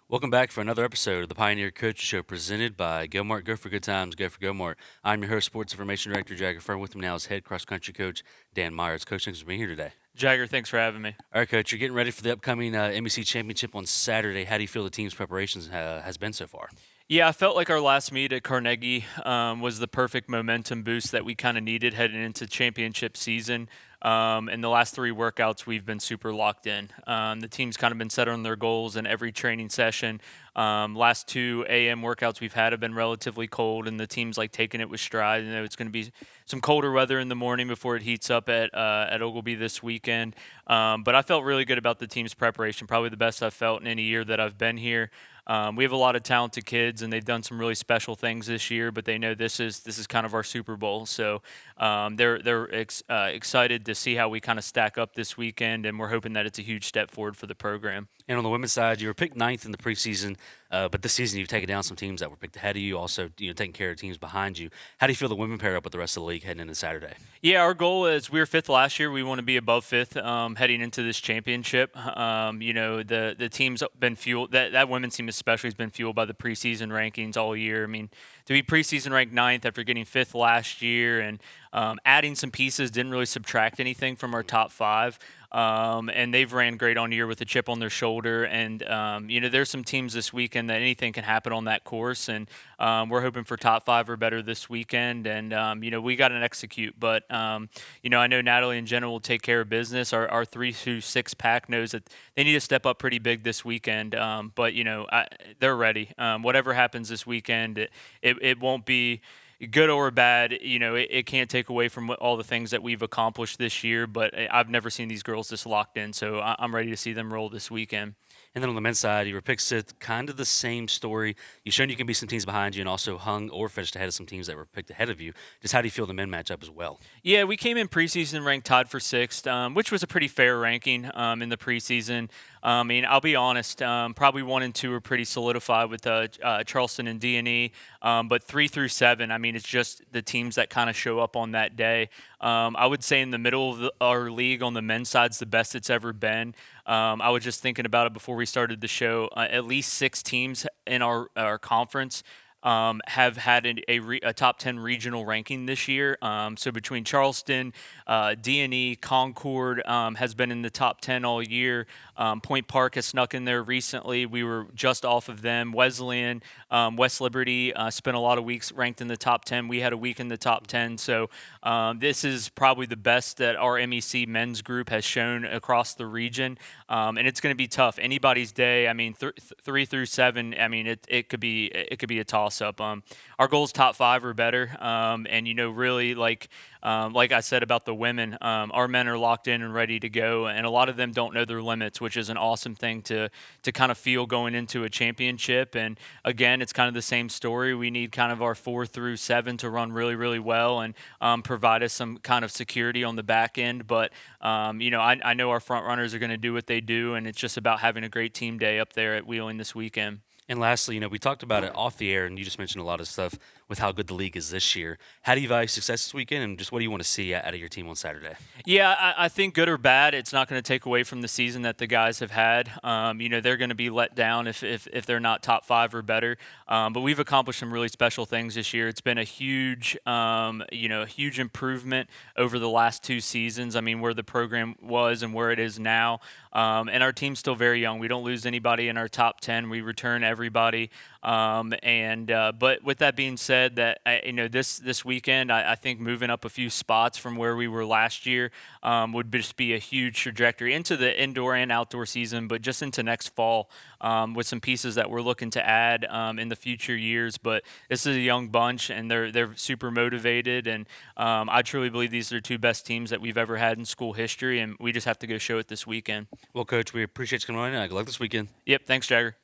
Welcome back for another episode of the Pioneer Coach Show presented by GoMart. Go for good times, go for GoMart. I'm your host, Sports Information Director Jagger Furr. With me now is head cross country coach Dan Meyers. Coach, thanks for being here today. Jagger, thanks for having me. All right, Coach, you're getting ready for the upcoming MEC Championship on Saturday. How do you feel the team's preparations has been so far? Yeah, I felt like our last meet at Carnegie was the perfect momentum boost that we kind of needed heading into championship season. In the last three workouts, we've been super locked in. The team's kind of been set on their goals in every training session. Last two AM workouts we've had have been relatively cold, and the team's like taking it with stride. You know, it's going to be some colder weather in the morning before it heats up at Ogilvy this weekend. But I felt really good about the team's preparation, probably the best I've felt in any year that I've been here. We have a lot of talented kids, and they've done some really special things this year. But they know this is kind of our Super Bowl, so they're excited to see how we kind of stack up this weekend, and we're hoping that it's a huge step forward for the program. And on the women's side, you were picked ninth in the preseason, but this season you've taken down some teams that were picked ahead of you, also taking care of teams behind you. How do you feel the women pair up with the rest of the league heading into Saturday? Yeah, our goal is we were fifth last year. We want to be above fifth heading into this championship. The team's been fueled. That women's team especially has been fueled by the preseason rankings all year. I mean, to be preseason ranked ninth after getting fifth last year and adding some pieces didn't really subtract anything from our top five. And they've ran great on year with a chip on their shoulder. And, there's some teams this weekend that anything can happen on that course. And we're hoping for top five or better this weekend. And, we got to execute. But, I know Natalie and Jenna will take care of business. Our 3-6 pack knows that they need to step up pretty big this weekend. But they're ready. Whatever happens this weekend, it won't be good or bad. It can't take away from all the things that we've accomplished this year, but I've never seen these girls this locked in, so I'm ready to see them roll this weekend. And then on the men's side, you were picked sixth, kind of the same story. You've shown you can beat some teams behind you and also hung or finished ahead of some teams that were picked ahead of you. Just how do you feel the men match up as well? Yeah, we came in preseason ranked tied for sixth, which was a pretty fair ranking in the preseason. I'll be honest, probably 1 and 2 are pretty solidified with Charleston and D&E, but 3 through 7, it's just the teams that kind of show up on that day. I would say in the middle of our league on the men's side is the best it's ever been. I was just thinking about it before we started the show. At least 6 teams in our conference have had a top 10 regional ranking this year. So between Charleston, D&E, Concord has been in the top 10 all year. Point Park has snuck in there recently. We were just off of them. Wesleyan, West Liberty spent a lot of weeks ranked in the top 10. We had a week in the top 10. So this is probably the best that our MEC men's group has shown across the region. And it's going to be tough. Anybody's day. 3 through 7. It could be a toss up. Our goal is top 5 or better. Really like I said about the women, our men are locked in and ready to go, and a lot of them don't know their limits, which is an awesome thing to kind of feel going into a championship. And again, it's kind of the same story. We need kind of our 4 through 7 to run really, really well and provide us some kind of security on the back end. But I know our front runners are going to do what they do, and it's just about having a great team day up there at Wheeling this weekend. And lastly, we talked about it off the air, and you just mentioned a lot of stuff with how good the league is this year. How do you value success this weekend, and just what do you want to see out of your team on Saturday? Yeah, I think good or bad, it's not going to take away from the season that the guys have had. They're going to be let down if they're not top 5 or better. But we've accomplished some really special things this year. It's been a huge improvement over the last 2 seasons. Where the program was and where it is now. And our team's still very young. We don't lose anybody in our top 10. We return everybody. But with that being said, that this weekend, I think moving up a few spots from where we were last year would just be a huge trajectory into the indoor and outdoor season, but just into next fall with some pieces that we're looking to add in the future years. But this is a young bunch, and they're super motivated, and I truly believe these are the 2 best teams that we've ever had in school history, and we just have to go show it this weekend. Well, Coach, we appreciate you coming on. Good luck this weekend. Yep, thanks, Jagger.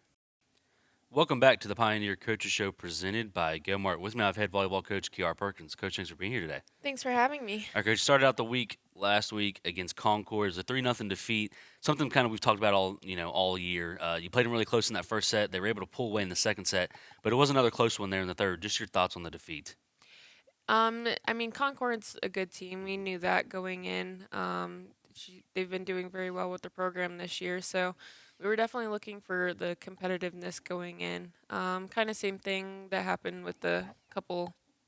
Welcome back to the Pioneer Coaches Show presented by GoMart. With me, I've head volleyball coach Kiara Perkins. Coach, thanks for being here today. Thanks for having me. All right, Coach, started out the week last week against Concord. It was a 3-0 defeat. Something kind of we've talked about all year. You played them really close in that first set. They were able to pull away in the second set, but it was another close one there in the third. Just your thoughts on the defeat. Concord's a good team. We knew that going in. They've been doing very well with the program this year, so We were definitely looking for the competitiveness going in. Kind of same thing that happened with the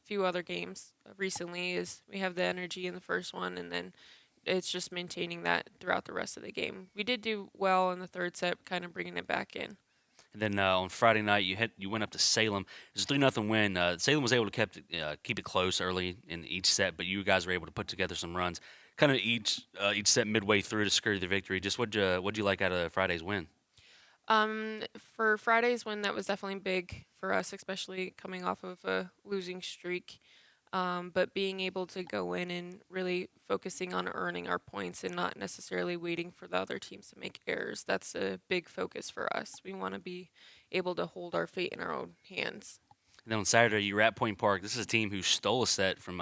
few other games recently is we have the energy in the first one, and then it's just maintaining that throughout the rest of the game. We did do well in the third set, kind of bringing it back in. And then on Friday night, you went up to Salem. It was a 3-0 win. Salem was able to keep it close early in each set, but you guys were able to put together some runs, kind of each set midway through to secure the victory. Just what'd you like out of Friday's win? For Friday's win, that was definitely big for us, especially coming off of a losing streak. But being able to go in and really focusing on earning our points and not necessarily waiting for the other teams to make errors. That's a big focus for us. We want to be able to hold our fate in our own hands. And then on Saturday, you were at Point Park. This is a team who stole a set from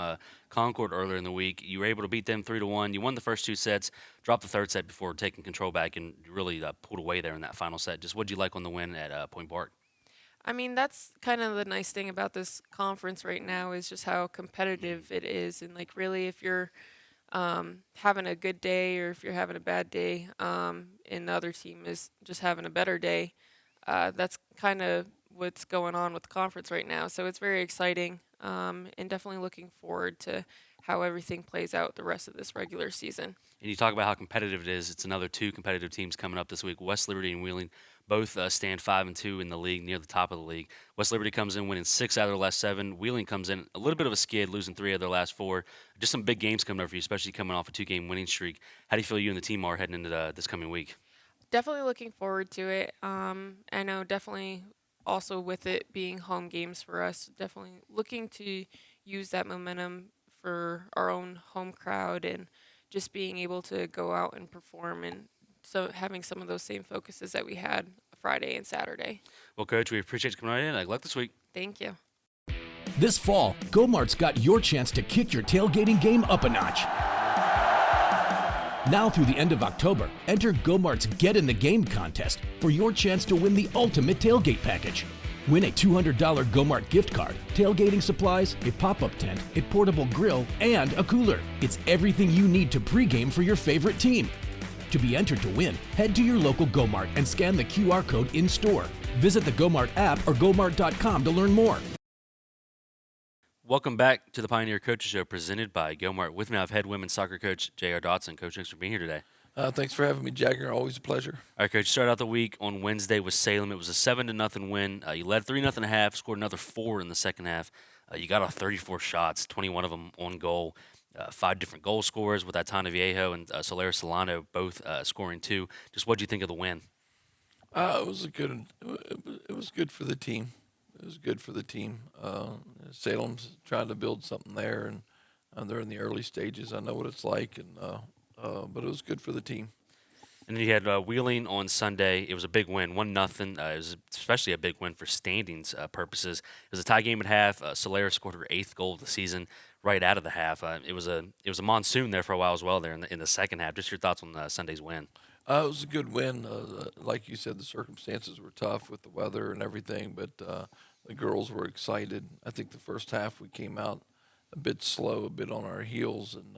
Concord earlier in the week. You were able to beat them 3-1. You won the first two sets, dropped the third set before taking control back, and really pulled away there in that final set. Just what'd you like on the win at Point Park? I mean, that's kind of the nice thing about this conference right now is just how competitive it is. And, like, really, if you're having a good day or if you're having a bad day and the other team is just having a better day, that's kind of what's going on with the conference right now. So it's very exciting and definitely looking forward to how everything plays out the rest of this regular season. And you talk about how competitive it is. It's another two competitive teams coming up this week. West Liberty and Wheeling both stand 5-2 in the league, near the top of the league. West Liberty comes in winning 6 out of their last 7. Wheeling comes in a little bit of a skid, losing 3 of their last 4. Just some big games coming up for you, especially coming off a 2-game winning streak. How do you feel you and the team are heading into this coming week? Definitely looking forward to it. I know definitely also with it being home games for us, definitely looking to use that momentum for our own home crowd and just being able to go out and perform and so having some of those same focuses that we had Friday and Saturday. Well, Coach, we appreciate you coming right in. Good luck this week. Thank you. This fall, GoMart's got your chance to kick your tailgating game up a notch. Now through the end of October, enter GoMart's Get in the Game contest for your chance to win the ultimate tailgate package. Win a $200 GoMart gift card, tailgating supplies, a pop-up tent, a portable grill, and a cooler. It's everything you need to pregame for your favorite team. To be entered to win, head to your local GoMart and scan the QR code in-store. Visit the GoMart app or GoMart.com to learn more. Welcome back to the Pioneer Coaches Show presented by GoMart. With me, I have head women's soccer coach J.R. Dodson. Coach, thanks for being here today. Thanks for having me, Jagger. Always a pleasure. All right, Coach, start out the week on Wednesday with Salem. It was a 7-0 win. You led 3-0 at half, scored another 4 in the second half. You got off 34 shots, 21 of them on goal. 5 different goal scorers with Atana Viejo and Solera Solano both scoring 2. Just what do you think of the win? It was it was good for the team. It was good for the team. Salem's trying to build something there, and they're in the early stages. I know what it's like, but it was good for the team. And then you had Wheeling on Sunday. It was a big win, 1-0. It was especially a big win for standings purposes. It was a tie game at half. Solera scored her 8th goal of the season right out of the half. It was a monsoon there for a while as well there in the second half. Just your thoughts on Sunday's win. It was a good win. Like you said, the circumstances were tough with the weather and everything, but the girls were excited. I think the first half we came out a bit slow, a bit on our heels, and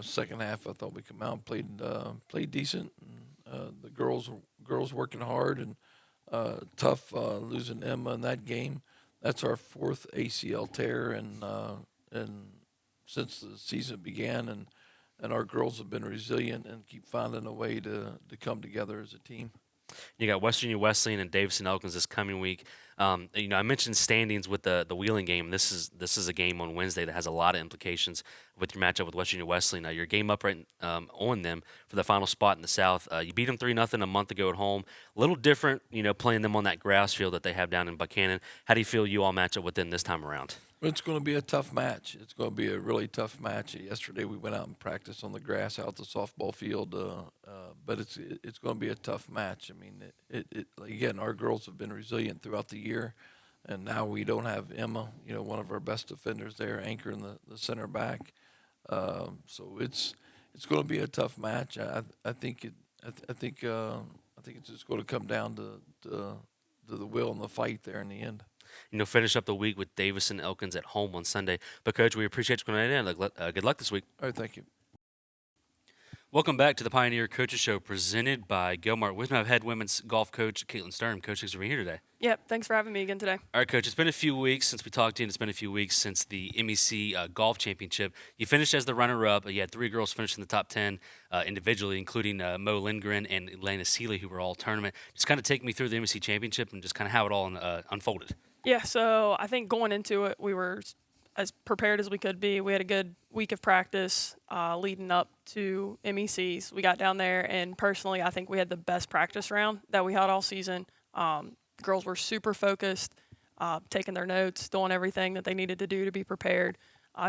second half I thought we come out and played decent. And, the girls working hard and tough losing Emma in that game. That's our 4th ACL tear, and since the season began, and our girls have been resilient and keep finding a way to come together as a team. You got West Virginia Wesleyan and Davison Elkins this coming week. I mentioned standings with the Wheeling game. This is a game on Wednesday that has a lot of implications with your matchup with West Virginia Wesleyan. Now, your game up right on them for the final spot in the South. You beat them 3-0 a month ago at home. A little different, playing them on that grass field that they have down in Buchanan. How do you feel you all match up with them this time around? It's going to be a tough match. It's going to be a really tough match. Yesterday we went out and practiced on the grass out the softball field, but it's going to be a tough match. I mean, again, our girls have been resilient throughout the year, and now we don't have Emma, one of our best defenders there, anchoring the center back. So it's going to be a tough match. I think it's just going to come down to the will and the fight there in the end. Finish up the week with Davison Elkins at home on Sunday. But, Coach, we appreciate you coming in. Good luck this week. All right, thank you. Welcome back to the Pioneer Coaches Show presented by GoMart. With me, I've had women's golf coach Caitlyn Sturm. Coach, thanks for being here today. Yep, thanks for having me again today. All right, Coach, it's been a few weeks since we talked to you, and it's been a few weeks since the MEC Golf Championship. You finished as the runner-up. You had 3 girls finish in the top 10 individually, including Mo Lindgren and Elena Seeley, who were all tournament. Just kind of take me through the MEC Championship and just kind of how it all unfolded. Yeah, so I think going into it, we were as prepared as we could be. We had a good week of practice leading up to MECs. We got down there, and personally, I think we had the best practice round that we had all season. Girls were super focused, taking their notes, doing everything that they needed to do to be prepared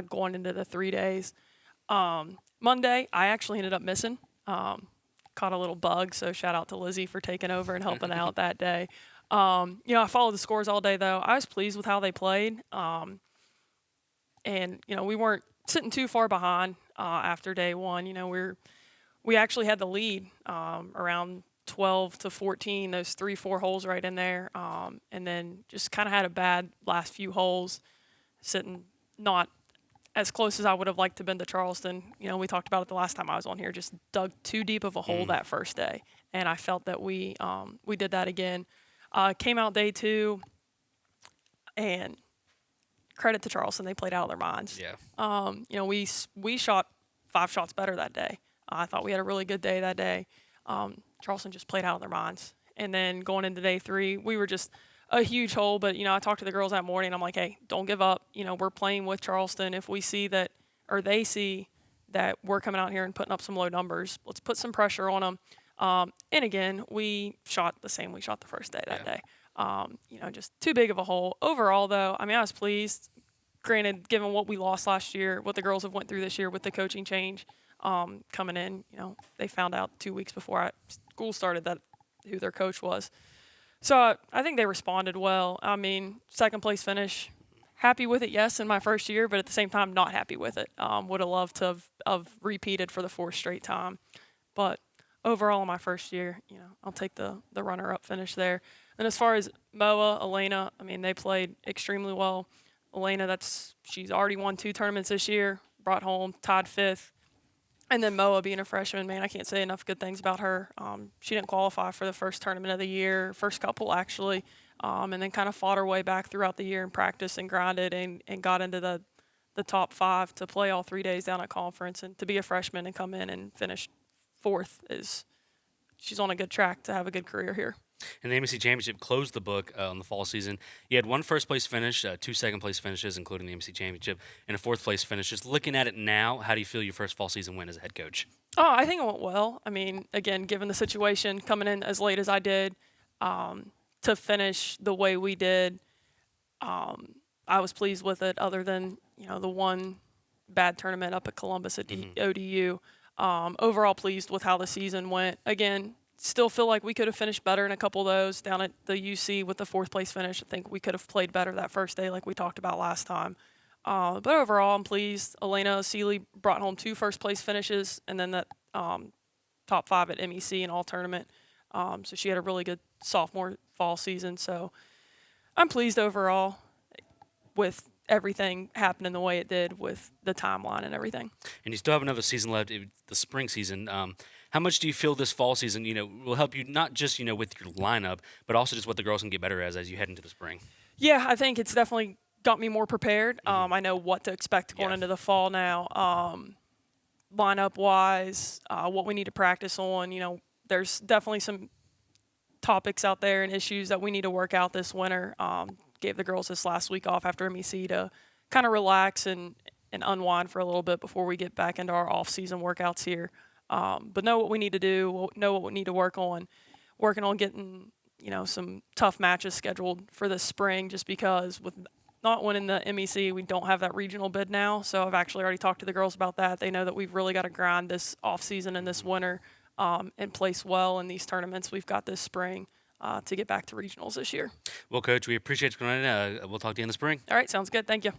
going into the 3 days. Monday, I actually ended up missing. Caught a little bug, so shout out to Lizzie for taking over and helping out that day. I followed the scores all day, though. I was pleased with how they played. And, we weren't sitting too far behind after day one. We actually had the lead around 12 to 14, those 3-4 holes right in there. And then just kind of had a bad last few holes, sitting not as close as I would have liked to have been to Charleston. We talked about it the last time I was on here, just dug too deep of a hole that first day. And I felt that we did that again. Came out day 2, and credit to Charleston, they played out of their minds. Yeah. We shot 5 shots better that day. I thought we had a really good day that day. Charleston just played out of their minds. And then going into day 3, we were just a huge hole. But, I talked to the girls that morning. I'm like, hey, don't give up. We're playing with Charleston. If we see that, or they see that we're coming out here and putting up some low numbers, let's put some pressure on them. And again, we shot the same we shot the first day that day. Just too big of a hole. Overall, though, I was pleased. Granted, given what we lost last year, what the girls have went through this year with the coaching change coming in, they found out 2 weeks before school started that who their coach was. So I think they responded well. Second place finish, happy with it, yes, in my first year, but at the same time, not happy with it. Would have loved to have repeated for the 4th straight time. But overall, in my first year, I'll take the runner-up finish there. And as far as Moa, Elena, they played extremely well. Elena, she's already won 2 tournaments this year, brought home, tied 5th. And then Moa being a freshman, man, I can't say enough good things about her. She didn't qualify for the first tournament of the year, first couple actually, and then kind of fought her way back throughout the year and practiced and grinded and got into the top 5 to play all 3 days down at conference. And to be a freshman and come in and finish 4th she's on a good track to have a good career here. And the MEC Championship closed the book on the fall season. You had 1 first-place finish, 2 second-place finishes, including the MEC Championship, and a 4th-place finish. Just looking at it now, how do you feel your first fall season went as a head coach? Oh, I think it went well. Again, given the situation, coming in as late as I did, to finish the way we did, I was pleased with it, other than, the one bad tournament up at Columbus at ODU. Overall pleased with how the season went. Again, still feel like we could have finished better in a couple of those. Down at the UC with the 4th place finish, I think we could have played better that first day like we talked about last time. But overall, I'm pleased. Elena Seeley brought home 2 first place finishes, and then that top 5 at MEC and all tournament. So she had a really good sophomore fall season. So I'm pleased overall with everything happening the way it did with the timeline and everything. And you still have another season left, the spring season. How much do you feel this fall season, will help you not just, with your lineup, but also just what the girls can get better as you head into the spring? Yeah, I think it's definitely got me more prepared. I know what to expect going into the fall now. Lineup-wise, what we need to practice on. There's definitely some topics out there and issues that we need to work out this winter. Gave the girls this last week off after MEC to kind of relax and unwind for a little bit before we get back into our off-season workouts here. But know what we need to do, know what we need to working on getting, some tough matches scheduled for this spring, just because with not winning the MEC, we don't have that regional bid now. So I've actually already talked to the girls about that. They know that we've really got to grind this off-season and this winter and place well in these tournaments we've got this spring to get back to regionals this year. Well, Coach, we appreciate you coming in. We'll talk to you in the spring. All right, sounds good. Thank you.